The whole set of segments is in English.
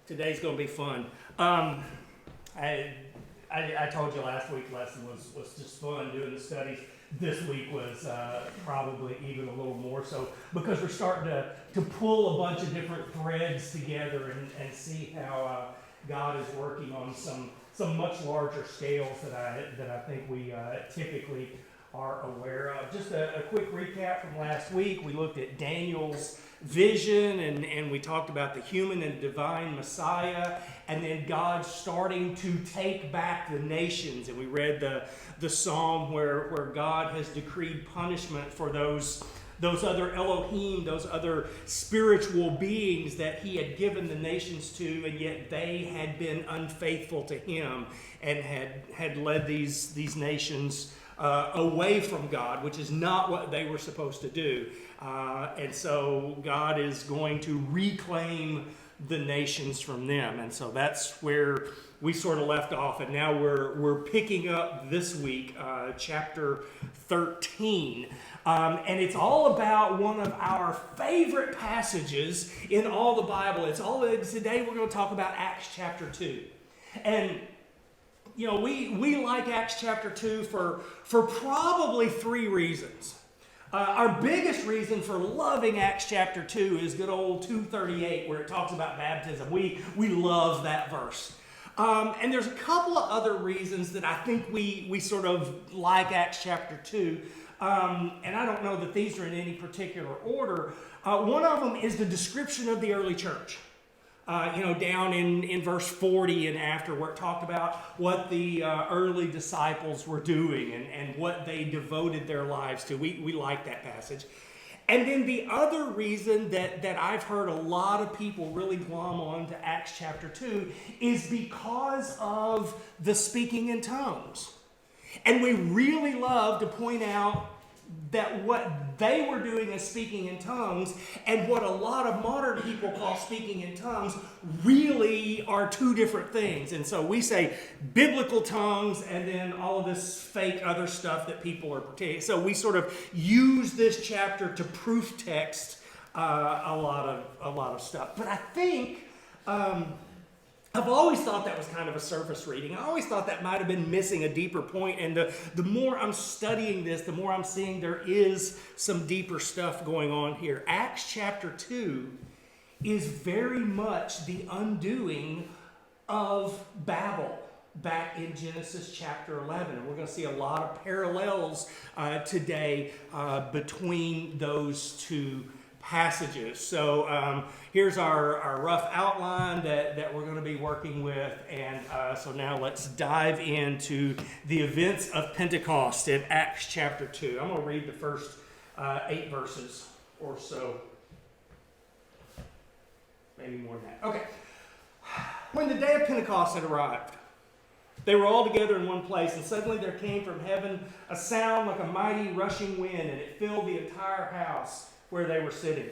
Today's going to be fun. I told you last week's lesson was just fun doing the studies. This week was probably even a little more so because we're starting to pull a bunch of different threads together and see how God is working on some much larger scales that I think we typically are aware of. Just a quick recap from last week. We looked at Daniel's vision and we talked about the human and divine Messiah, and then God starting to take back the nations. And we read the psalm where God has decreed punishment for those other Elohim, those other spiritual beings that he had given the nations to, and yet they had been unfaithful to him and had led these nations away from God, which is not what they were supposed to do. And so God is going to reclaim the nations from them. And so that's where we sort of left off. And now we're picking up this week, chapter 13. And it's all about one of our favorite passages in all the Bible. Today we're going to talk about Acts chapter 2. And you know, we like Acts chapter 2 for probably three reasons. Our biggest reason for loving Acts chapter 2 is good old 2:38, where it talks about baptism. We love that verse. And there's a couple of other reasons that I think we sort of like Acts chapter 2. And I don't know that these are in any particular order. One of them is the description of the early church. Down in verse 40 and after, where it talked about what the early disciples were doing and what they devoted their lives to. We like that passage. And then the other reason that I've heard a lot of people really glom on to Acts chapter 2 is because of the speaking in tongues. And we really love to point out that what they were doing as speaking in tongues and what a lot of modern people call speaking in tongues really are two different things. And so we say biblical tongues and then all of this fake other stuff that people are pretending. So we sort of use this chapter to proof text a lot of stuff. But I think I've always thought that was kind of a surface reading. I always thought that might have been missing a deeper point. And the more I'm studying this, the more I'm seeing there is some deeper stuff going on here. Acts chapter 2 is very much the undoing of Babel back in Genesis chapter 11. And we're going to see a lot of parallels today between those two passages. So here's our rough outline that we're going to be working with. And so now let's dive into the events of Pentecost in Acts chapter 2. I'm going to read the first 8 verses or so. Maybe more than that. Okay. When the day of Pentecost had arrived, they were all together in one place, and suddenly there came from heaven a sound like a mighty rushing wind, and it filled the entire house where they were sitting.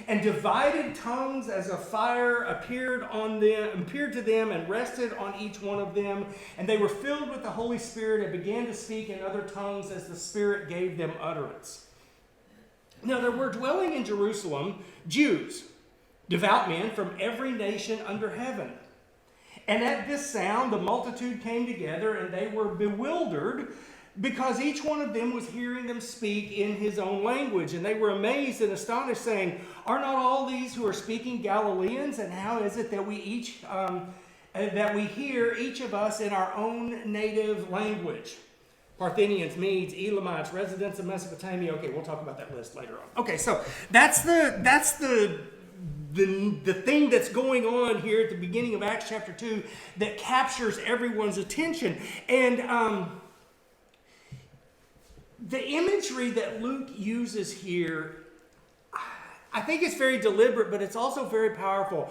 And divided tongues as a fire appeared to them and rested on each one of them. And they were filled with the Holy Spirit and began to speak in other tongues as the Spirit gave them utterance. Now there were dwelling in Jerusalem Jews, devout men from every nation under heaven. And at this sound the multitude came together, and they were bewildered, because each one of them was hearing them speak in his own language. And they were amazed and astonished, saying, "Are not all these who are speaking Galileans? And how is it that we hear each of us in our own native language? Parthians, Medes, Elamites, residents of Mesopotamia." Okay, we'll talk about that list later on. Okay, so that's the thing that's going on here at the beginning of Acts chapter 2 that captures everyone's attention. And the imagery that Luke uses here, I think it's very deliberate, but it's also very powerful.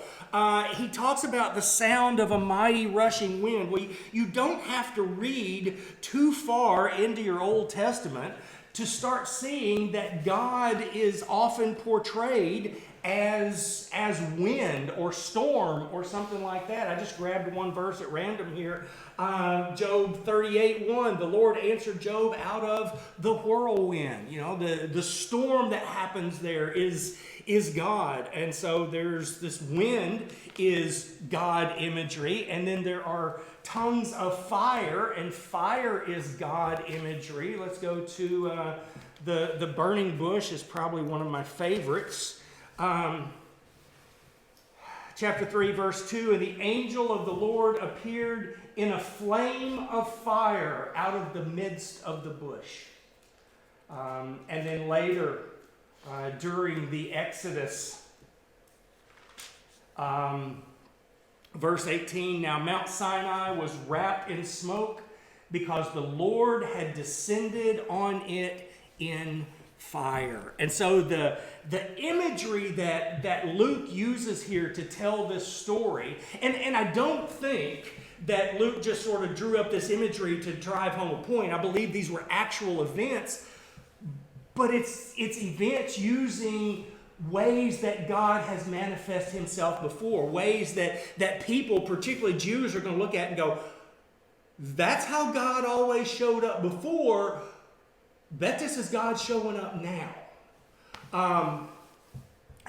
He talks about the sound of a mighty rushing wind. Well, you don't have to read too far into your Old Testament to start seeing that God is often portrayed as wind or storm or something like that. I just grabbed one verse at random here. Job 38:1, the Lord answered Job out of the whirlwind. You know, the storm that happens there is is God. And so there's this wind is God imagery, and then there are tongues of fire, and fire is God imagery. Let's go to the burning bush is probably one of my favorites. Chapter 3, verse 2, and the angel of the Lord appeared in a flame of fire out of the midst of the bush. And then later, during the Exodus, verse 18, now Mount Sinai was wrapped in smoke because the Lord had descended on it in fire. And so the imagery that Luke uses here to tell this story, and I don't think that Luke just sort of drew up this imagery to drive home a point. I believe these were actual events, but it's events using ways that God has manifested himself before, ways that people, particularly Jews, are going to look at and go, that's how God always showed up before. Bet this is God showing up now.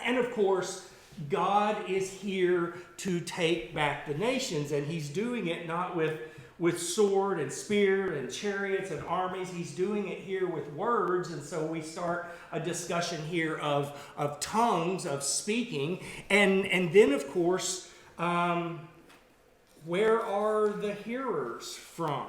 And of course, God is here to take back the nations, and he's doing it not with sword and spear and chariots and armies. He's doing it here with words. And so we start a discussion here of tongues, of speaking. And then, of course, where are the hearers from?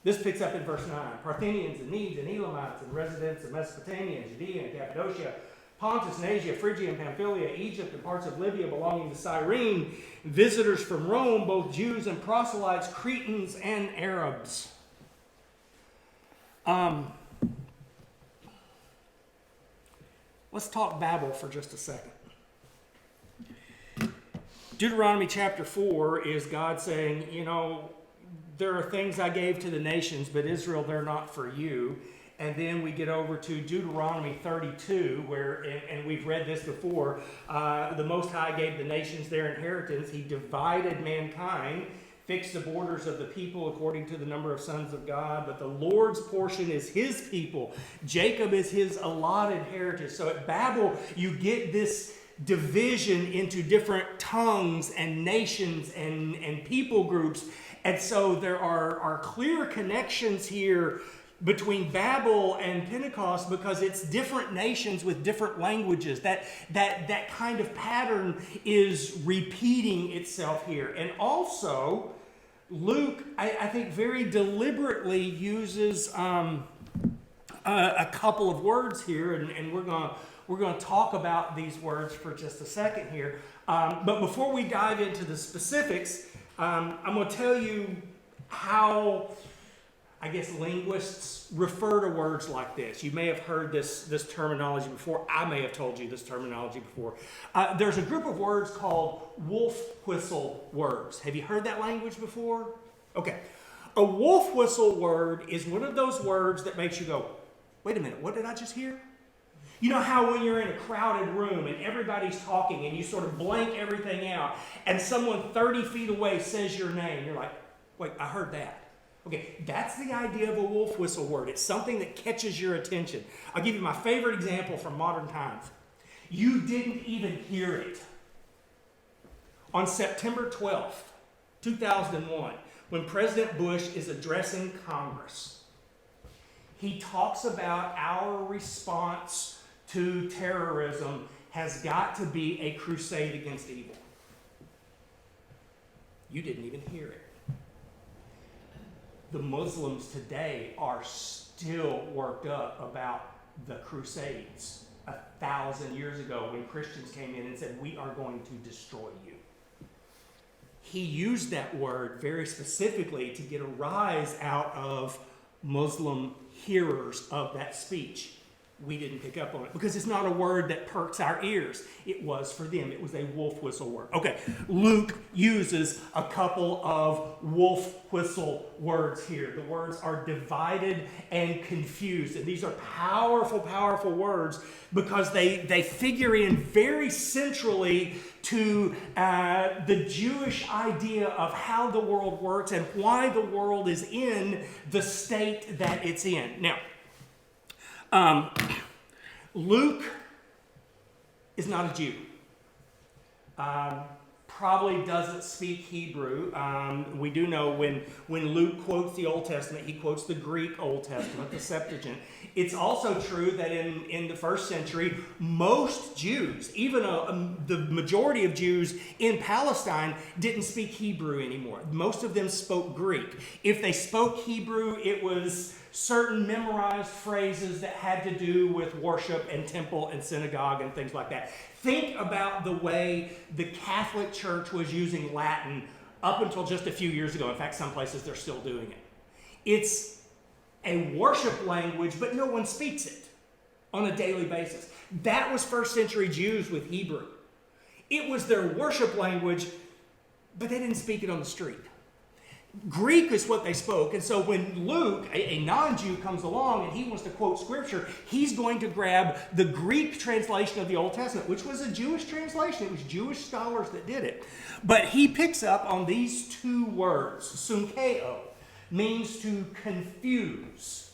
This picks up in verse 9. Parthians and Medes and Elamites and residents of Mesopotamia and Judea and Cappadocia, Pontus and Asia, Phrygia and Pamphylia, Egypt and parts of Libya belonging to Cyrene, visitors from Rome, both Jews and proselytes, Cretans and Arabs. Let's talk Babel for just a second. Deuteronomy chapter 4 is God saying, there are things I gave to the nations, but Israel, they're not for you. And then we get over to Deuteronomy 32, where, and we've read this before, the Most High gave the nations their inheritance. He divided mankind, fixed the borders of the people according to the number of sons of God. But the Lord's portion is his people. Jacob is his allotted heritage. So at Babel, you get this division into different tongues and nations and people groups. And so there are clear connections here between Babel and Pentecost because it's different nations with different languages. That kind of pattern is repeating itself here. And also, Luke, I think, very deliberately uses a couple of words here, and we're going to talk about these words for just a second here. But before we dive into the specifics, I'm going to tell you how, I guess, linguists refer to words like this. You may have heard this terminology before. I may have told you this terminology before. There's a group of words called wolf whistle words. Have you heard that language before? Okay. A wolf whistle word is one of those words that makes you go, wait a minute, what did I just hear? You know how when you're in a crowded room and everybody's talking and you sort of blank everything out and someone 30 feet away says your name, you're like, wait, I heard that. Okay, that's the idea of a wolf whistle word. It's something that catches your attention. I'll give you my favorite example from modern times. You didn't even hear it. On September 12th, 2001, when President Bush is addressing Congress, he talks about our response to terrorism has got to be a crusade against evil. You didn't even hear it. The Muslims today are still worked up about the Crusades 1,000 years ago when Christians came in and said, we are going to destroy you. He used that word very specifically to get a rise out of Muslim hearers of that speech. We didn't pick up on it because it's not a word that perks our ears. It was for them. It was a wolf whistle word. Okay, Luke uses a couple of wolf whistle words here. The words are divided and confused. And these are powerful, powerful words because they figure in very centrally to the Jewish idea of how the world works and why the world is in the state that it's in. Now, Luke is not a Jew. Probably doesn't speak Hebrew. We do know when Luke quotes the Old Testament, he quotes the Greek Old Testament, the Septuagint. It's also true that in the first century, most Jews, even the majority of Jews in Palestine, didn't speak Hebrew anymore. Most of them spoke Greek. If they spoke Hebrew, it was certain memorized phrases that had to do with worship and temple and synagogue and things like that. Think about the way the Catholic Church was using Latin up until just a few years ago. In fact, some places they're still doing it. It's a worship language, but no one speaks it on a daily basis. That was first century Jews with Hebrew. It was their worship language, but they didn't speak it on the street. Greek is what they spoke, and so when Luke, a non-Jew, comes along and he wants to quote Scripture, he's going to grab the Greek translation of the Old Testament, which was a Jewish translation. It was Jewish scholars that did it. But he picks up on these two words. Sunkeo means to confuse.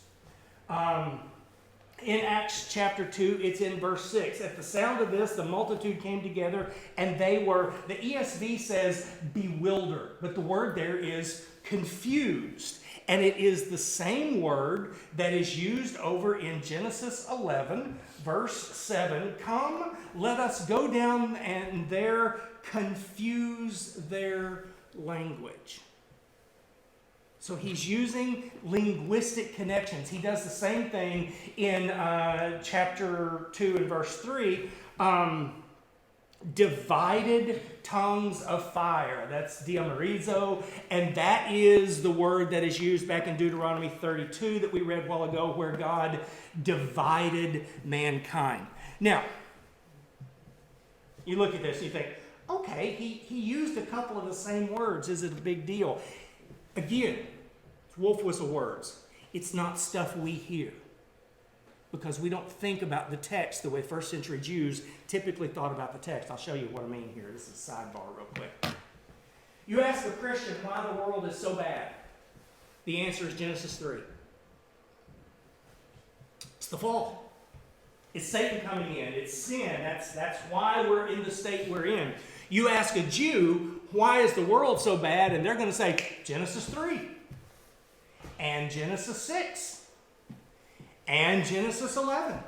In Acts chapter 2, it's in verse 6. At the sound of this, the multitude came together, and they were, the ESV says, bewildered. But the word there is confused. And it is the same word that is used over in Genesis 11, verse 7. Come, let us go down and there confuse their language. So he's using linguistic connections. He does the same thing in chapter 2 and verse 3. Divided tongues of fire. That's diamorizo. And that is the word that is used back in Deuteronomy 32 that we read a while ago, where God divided mankind. Now, you look at this and you think, okay, he used a couple of the same words. Is it a big deal? Again, it's wolf whistle words. It's not stuff we hear, because we don't think about the text the way first century Jews typically thought about the text. I'll show you what I mean here. This is a sidebar real quick. You ask a Christian why the world is so bad. The answer is Genesis 3. It's the fall. It's Satan coming in. It's sin. That's why we're in the state we're in. You ask a Jew, why is the world so bad? And they're going to say, Genesis 3, and Genesis 6, and Genesis 11.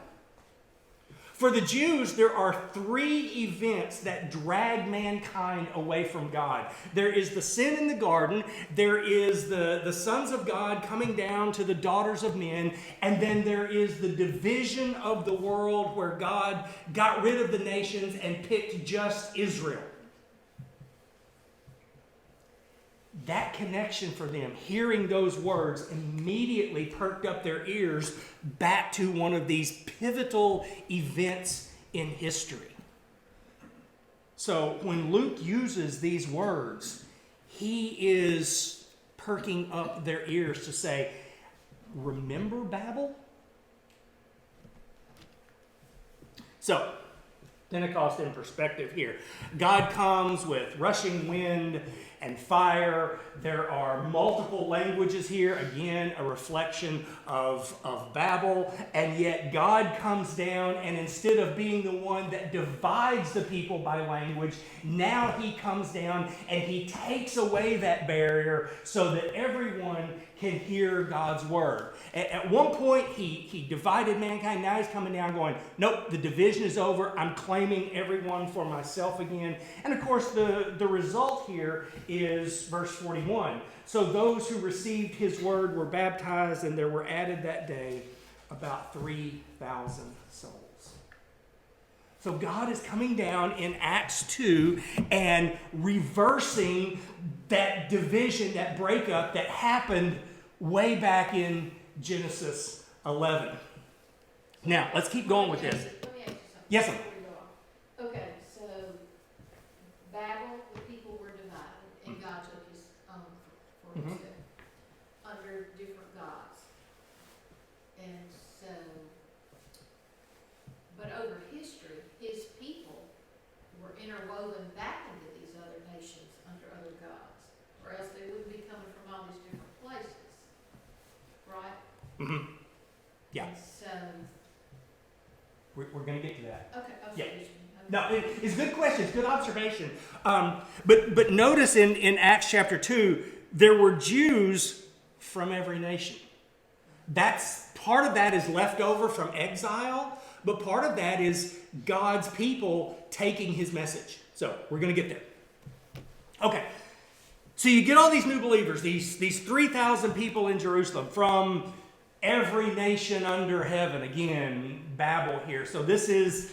For the Jews, there are three events that drag mankind away from God. There is the sin in the garden, there is the sons of God coming down to the daughters of men, and then there is the division of the world where God got rid of the nations and picked just Israel. That connection for them, hearing those words, immediately perked up their ears back to one of these pivotal events in history. So when Luke uses these words, he is perking up their ears to say, remember Babel? So, Pentecost in perspective here. God comes with rushing wind and fire. There are multiple languages here. Again, a reflection of Babel. And yet God comes down, and instead of being the one that divides the people by language, now he comes down and he takes away that barrier so that everyone can hear God's word. At one point, he divided mankind. Now he's coming down going, nope, the division is over. I'm claiming everyone for myself again. And of course, the result here is verse 41. So those who received his word were baptized, and there were added that day about 3,000 souls. So God is coming down in Acts 2 and reversing that division, that breakup that happened way back in Genesis 11. Now, let's keep going with this. Let me ask you something. Yes, ma'am. Okay, so Babel, the people were divided, and God took his own for himself under different gods. And so, but over history, his people were interwoven back into these other nations under other gods, or else they wouldn't be coming from all these different places. Right? Mm-hmm. Yeah. And so, We're going to get to that. okay, Yeah. okay. No, it's a good question. It's a good observation. But notice in Acts chapter 2, there were Jews from every nation. Part of that is left over from exile, but part of that is God's people taking his message. So we're going to get there. Okay. So you get all these new believers, these 3,000 people in Jerusalem from every nation under heaven. Again, Babel here. So this is,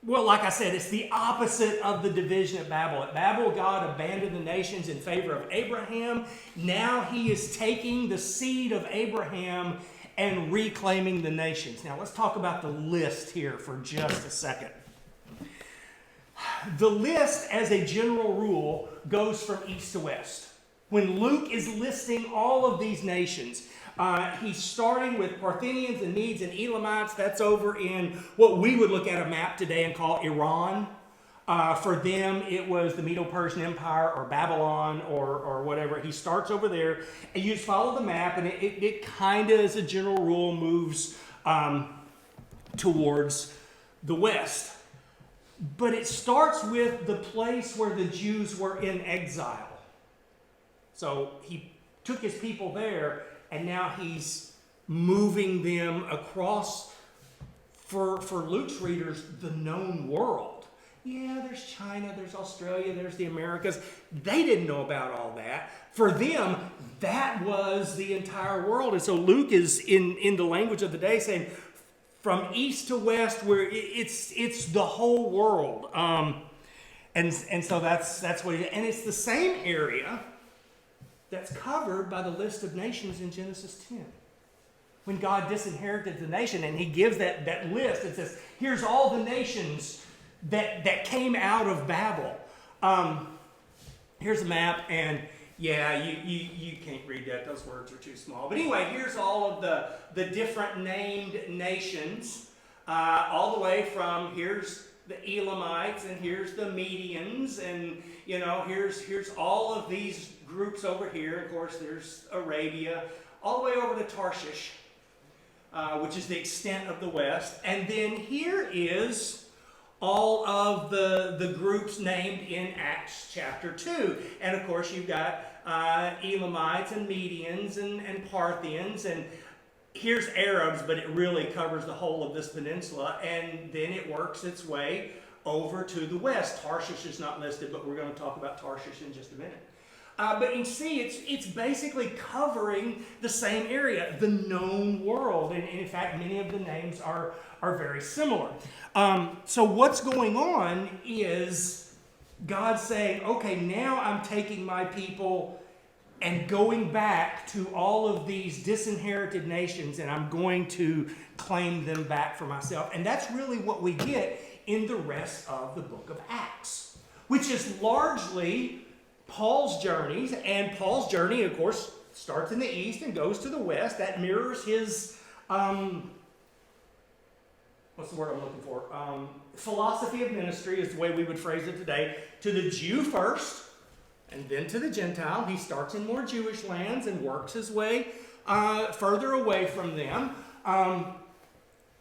well, like I said, it's the opposite of the division at Babel. At Babel, God abandoned the nations in favor of Abraham. Now he is taking the seed of Abraham and reclaiming the nations. Now let's talk about the list here for just a second. The list, as a general rule, goes from east to west. When Luke is listing all of these nations, he's starting with Parthians and Medes and Elamites. That's over in what we would look at a map today and call Iran. For them, it was the Medo-Persian Empire or Babylon or whatever. He starts over there, and you just follow the map, and it kind of, as a general rule, moves towards the west. But it starts with the place where the Jews were in exile. So he took his people there, and now he's moving them across, for Luke's readers, the known world. Yeah, there's China, there's Australia, there's the Americas. They didn't know about all that. For them, that was the entire world. And so Luke is, in the language of the day, saying, from east to west, where it's the whole world. And so that's what and it's the same area that's covered by the list of nations in Genesis 10. When God disinherited the nation, and he gives that list, it says, here's all the nations that came out of Babel. Here's a map, and yeah, you can't read that. Those words are too small. But anyway, here's all of the different named nations, all the way from, here's the Elamites, and here's the Medians, and here's all of these groups over here. Of course, there's Arabia, all the way over to Tarshish, which is the extent of the west. And then here is all of the groups named in Acts chapter 2. And of course, you've got Elamites and Medians and Parthians, and here's Arabs, but it really covers the whole of this peninsula, and then it works its way over to the west. Tarshish is not listed, but we're going to talk about Tarshish in just a minute. But you see, it's basically covering the same area, the known world, and in fact, many of the names are very similar. So what's going on is God saying, okay, now I'm taking my people and going back to all of these disinherited nations, and I'm going to claim them back for myself. And that's really what we get in the rest of the book of Acts, which is largely Paul's journeys. And Paul's journey, of course, starts in the east and goes to the west. That mirrors his, what's the word I'm looking for? Philosophy of ministry is the way we would phrase it today. To the Jew first, and then to the Gentile. He starts in more Jewish lands and works his way further away from them.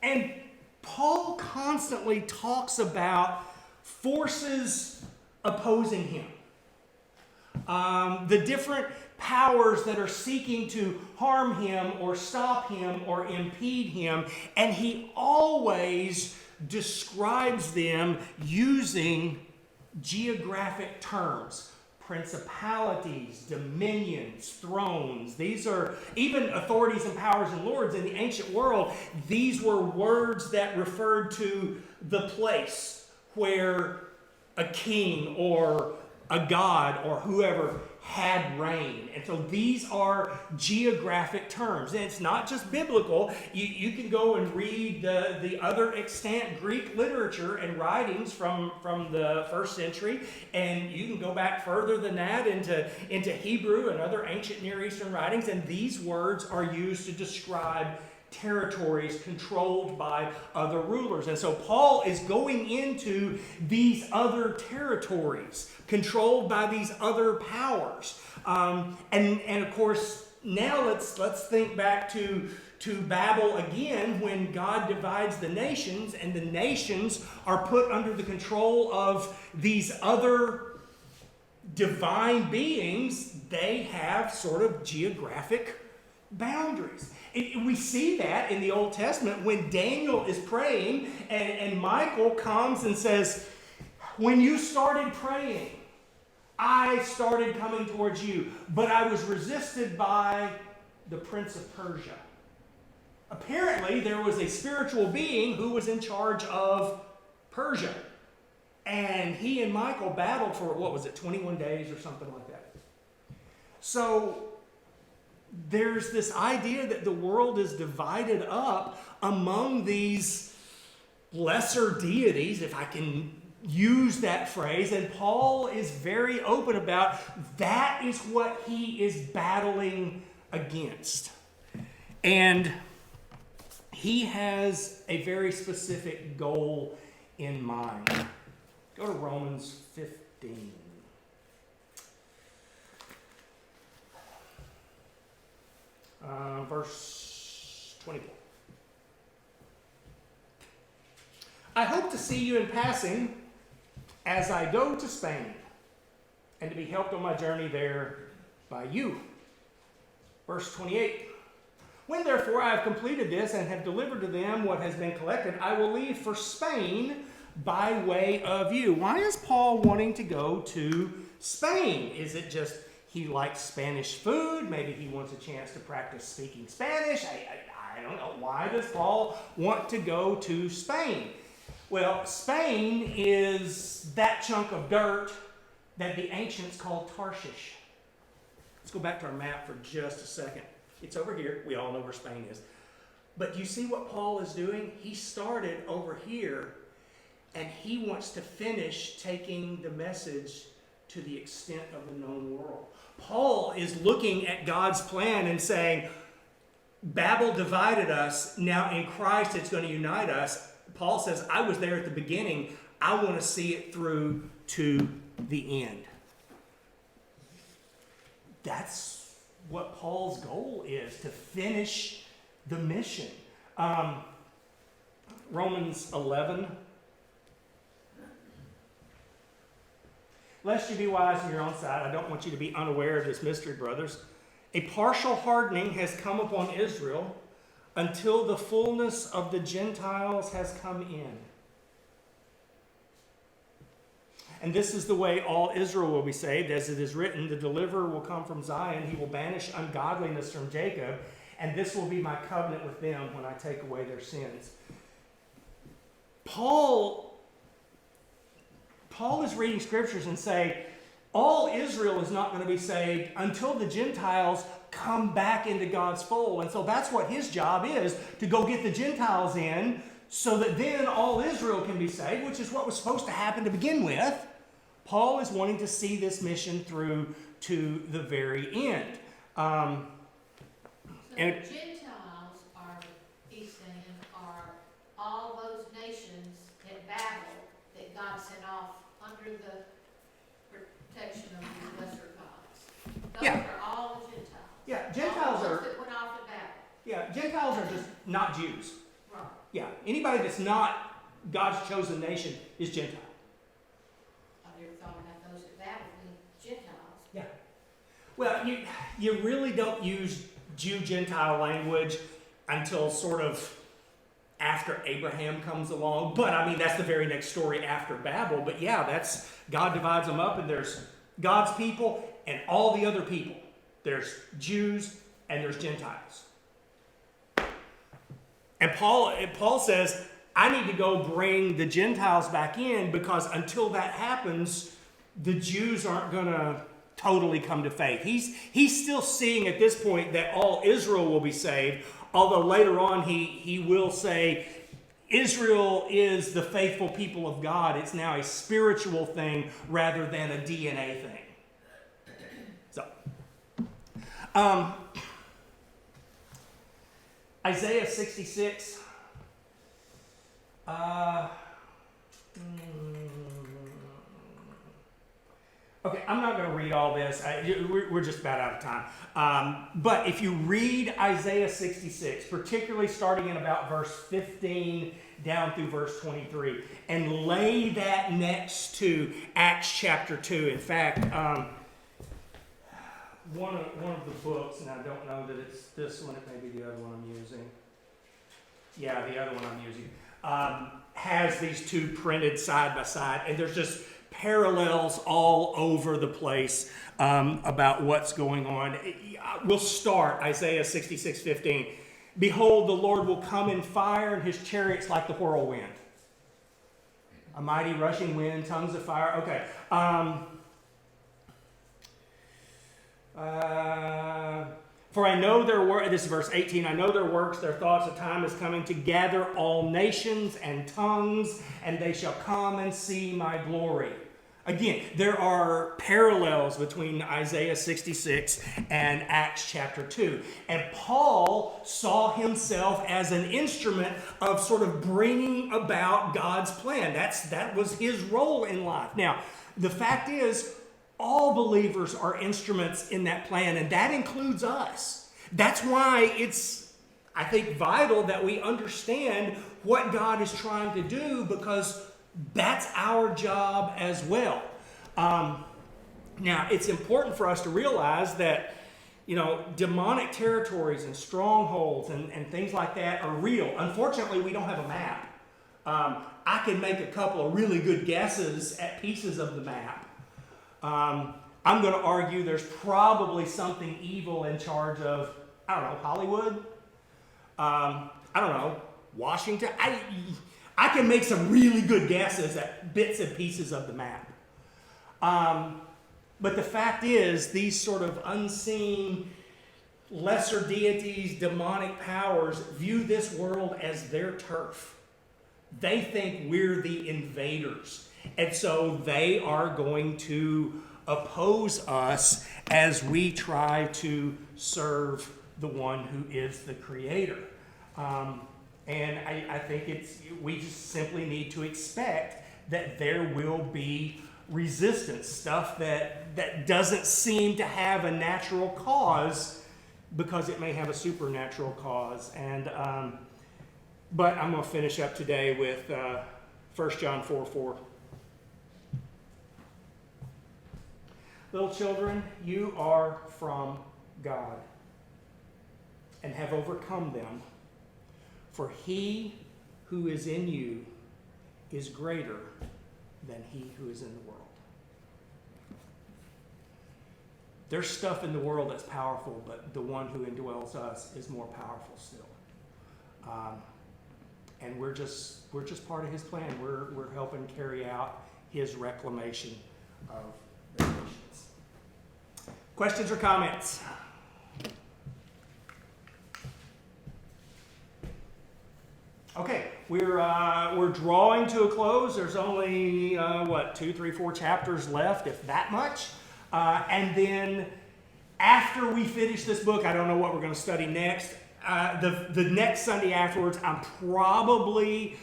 And Paul constantly talks about forces opposing him. The different powers that are seeking to harm him or stop him or impede him. And he always describes them using geographic terms. Principalities, dominions, thrones. These are even authorities and powers and lords in the ancient world. These were words that referred to the place where a king or a god or whoever had reign. And so these are geographic terms. And it's not just biblical. You can go and read the other extant Greek literature and writings from the first century, and you can go back further than that into Hebrew and other ancient Near Eastern writings, and these words are used to describe territories controlled by other rulers. And so Paul is going into these other territories controlled by these other powers. And of course, now let's think back to to Babel again when God divides the nations, and the nations are put under the control of these other divine beings. They have sort of geographic boundaries. We see that in the Old Testament when Daniel is praying and Michael comes and says, when you started praying, I started coming towards you, but I was resisted by the prince of Persia. Apparently, there was a spiritual being who was in charge of Persia. And he and Michael battled for, 21 days or something like that. So, there's this idea that the world is divided up among these lesser deities, if I can use that phrase, and Paul is very open about that is what he is battling against. And he has a very specific goal in mind. Go to Romans 15. Verse 24. I hope to see you in passing as I go to Spain, and to be helped on my journey there by you. Verse 28. When therefore I have completed this and have delivered to them what has been collected, I will leave for Spain by way of you. Why is Paul wanting to go to Spain? Is it just he likes Spanish food? Maybe he wants a chance to practice speaking Spanish? I don't know. Why does Paul want to go to Spain? Well, Spain is that chunk of dirt that the ancients called Tarshish. Let's go back to our map for just a second. It's over here. We all know where Spain is. But do you see what Paul is doing? He started over here, and he wants to finish taking the message to the extent of the known world. Paul is looking at God's plan and saying, Babel divided us. Now in Christ it's going to unite us. Paul says, I was there at the beginning. I want to see it through to the end. That's what Paul's goal is, to finish the mission. Romans 11. Lest you be wise on your own side, I don't want you to be unaware of this mystery, brothers. A partial hardening has come upon Israel until the fullness of the Gentiles has come in. And this is the way all Israel will be saved, as it is written, the deliverer will come from Zion, he will banish ungodliness from Jacob, and this will be my covenant with them when I take away their sins. Paul is reading scriptures and saying, all Israel is not going to be saved until the Gentiles come back into God's fold. And so that's what his job is, to go get the Gentiles in so that then all Israel can be saved, which is what was supposed to happen to begin with. Paul is wanting to see this mission through to the very end. So Gentiles are, he's saying, are all those nations at Babel that God sent off under the protection of the lesser gods. Those Yeah. are all the Gentiles. Yeah, Gentiles all the are, ones that went off at Babel. yeah, Gentiles are just not Jews. Right. Yeah, anybody that's not God's chosen nation is Gentile. I never thought about those at Babel being Gentiles. Yeah. Well, you really don't use Jew-Gentile language until sort of after Abraham comes along. But, I mean, that's the very next story after Babel. But, yeah, that's God divides them up, and there's God's people and all the other people. There's Jews and there's Gentiles. And Paul says, I need to go bring the Gentiles back in, because until that happens, the Jews aren't going to totally come to faith. He's still seeing at this point that all Israel will be saved, although later on he will say Israel is the faithful people of God. It's now a spiritual thing rather than a DNA thing. So, Isaiah 66. Okay, I'm not going to read all this. We're just about out of time. But if you read Isaiah 66, particularly starting in about verse 15 down through verse 23, and lay that next to Acts chapter 2. In fact, one of the books, and I don't know that it's this one, it may be the other one I'm using. Yeah, the other one I'm using. Has these two printed side by side, and there's just parallels all over the place about what's going on. We'll start Isaiah 66:15. Behold, the Lord will come in fire, and his chariots like the whirlwind. A mighty rushing wind, tongues of fire. Okay. For I know their work, this is verse 18, I know their works, their thoughts, a time is coming to gather all nations and tongues, and they shall come and see my glory. Again, there are parallels between Isaiah 66 and Acts chapter 2. And Paul saw himself as an instrument of sort of bringing about God's plan. That was his role in life. Now, the fact is, all believers are instruments in that plan, and that includes us. That's why it's, I think, vital that we understand what God is trying to do, because that's our job as well. Now, it's important for us to realize that, demonic territories and strongholds and things like that are real. Unfortunately, we don't have a map. I can make a couple of really good guesses at pieces of the map. I'm going to argue there's probably something evil in charge of, Hollywood. I don't know, Washington. I can make some really good guesses at bits and pieces of the map. But the fact is, these sort of unseen lesser deities, demonic powers, view this world as their turf. They think we're the invaders. And so they are going to oppose us as we try to serve the one who is the creator. And I think we just simply need to expect that there will be resistance, stuff that doesn't seem to have a natural cause because it may have a supernatural cause. And but I'm going to finish up today with 1 John 4:4. Little children, you are from God and have overcome them, for he who is in you is greater than he who is in the world. There's stuff in the world that's powerful, but the one who indwells us is more powerful still. And we're just part of his plan. We're helping carry out his reclamation of the nations. Questions or comments? Okay, we're drawing to a close. There's only 2, 3, 4 chapters left, if that much. And then after we finish this book, I don't know what we're going to study next. The next Sunday afterwards, I'm probably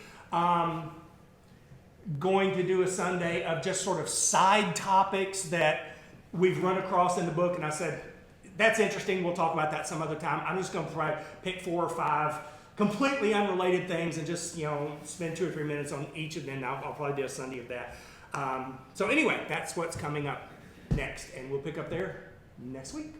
going to do a Sunday of just sort of side topics that we've run across in the book. And I said, that's interesting. We'll talk about that some other time. I'm just going to try to pick 4 or 5 completely unrelated things and just, spend 2 or 3 minutes on each of them. I'll probably do a Sunday of that. So anyway, that's what's coming up next. And we'll pick up there next week.